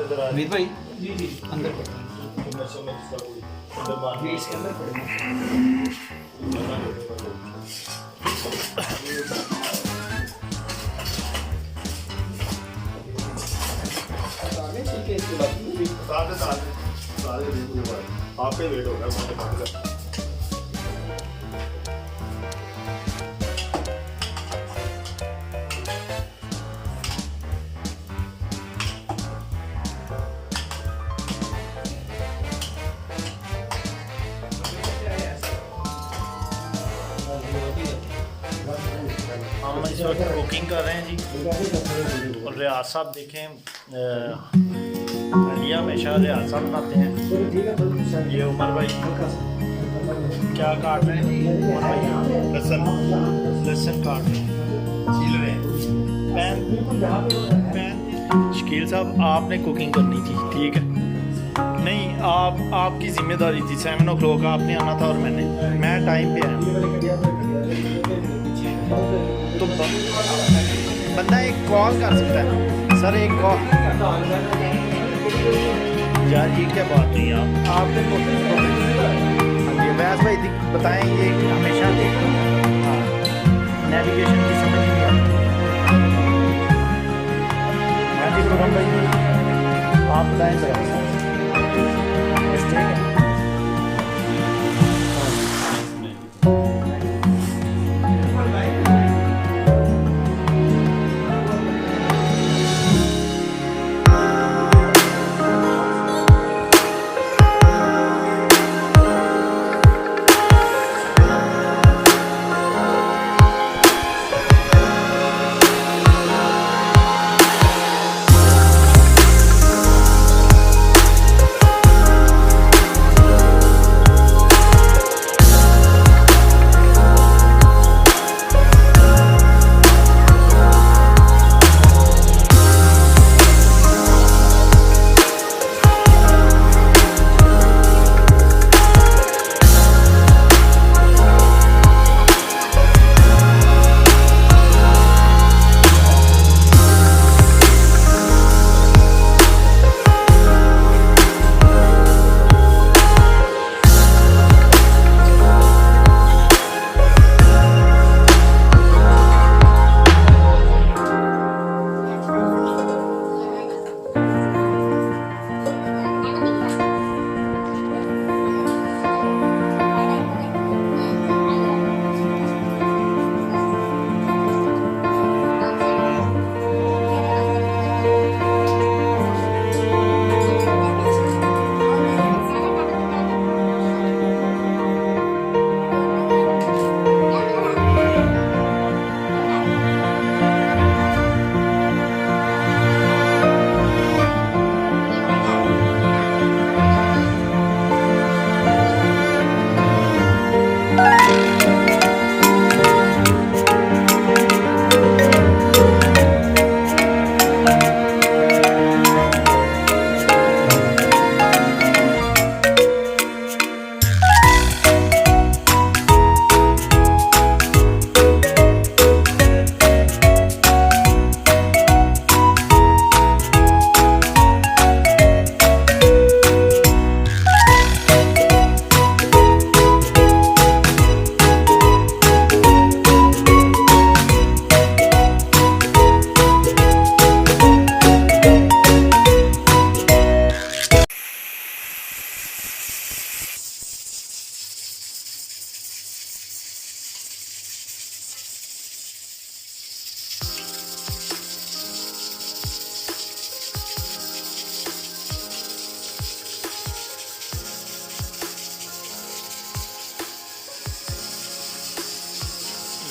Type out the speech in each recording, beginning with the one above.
मीर भाई अंदर गेट्स के अंदर आपके वेट होगा हम इस वक्त कुकिंग कर रहे हैं जी। और रियाज साहब देखें, इंडिया हमेशा रियाज साहब बनाते हैं। ये उमर भाई क्या काट रहे हैं जी? उमर भाई लहसुन काट रहे हैं, छील रहे हैं। पैन शकील साहब आपने कुकिंग करनी थी, ठीक है? नहीं, आपकी जिम्मेदारी थी। 7 o'clock आपने आना था और मैं टाइम पे आया। तो बंदा एक कॉल कर सकता है सर, एक कॉल। यार ये क्या बात हुई आपने व्यास भाई बताएं, ये हमेशा नेविगेशन की समझ नहीं आती। हाँ जी प्रोग्राम भाई, आप बताएं सर। ठीक है,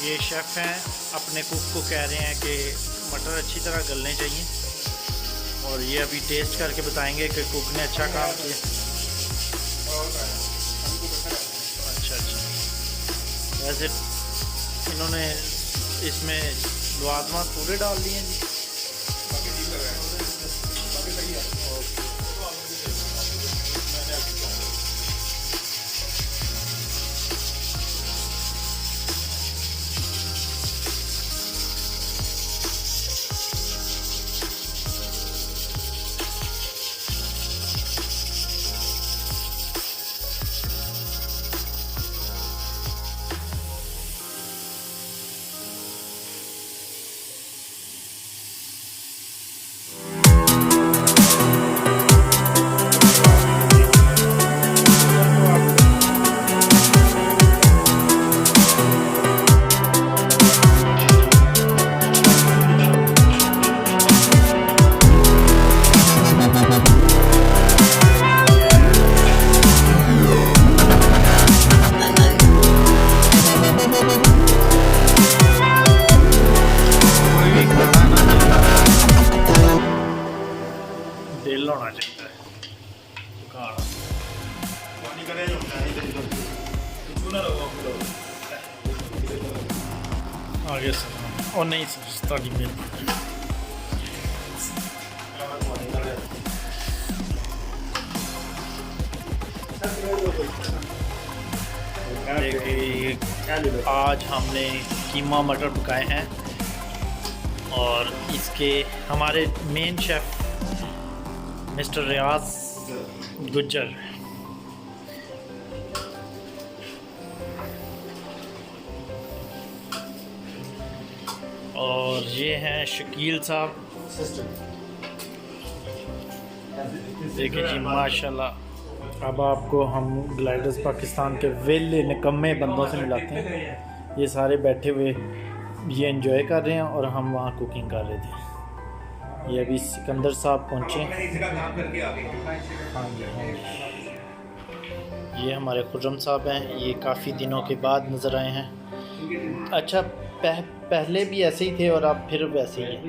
ये शेफ़ हैं, अपने कुक को कह रहे हैं कि मटर अच्छी तरह गलने चाहिए, और ये अभी टेस्ट करके बताएंगे कि कुक ने अच्छा काम किया। अच्छा अच्छा, वैसे इन्होंने इसमें लवाजमात पूरे डाल दिए हैं जी। दिल होना चाहिए खाना पानी करे जो नहीं तो ना रहो आगे सर और नहीं सर ताड़ी में देखिए आज हमने कीमा मटर पकाए हैं और इसके हमारे मेन शेफ़ मिस्टर रियाज़ गुज्जर और ये हैं शकील साहब। देखिए जी माशाल्लाह। अब आपको हम ग्लाइडर्स पाकिस्तान के वेले निकम्मे बंदों से मिलाते हैं। ये सारे बैठे हुए ये एंजॉय कर रहे हैं और हम वहाँ कुकिंग कर रहे थे। ये अभी सिकंदर साहब पहुँचे। हाँ जी। ये हमारे खुर्रम साहब हैं। ये काफ़ी दिनों के बाद नज़र आए हैं। अच्छा पहले भी ऐसे ही थे और अब फिर वैसे ही हैं।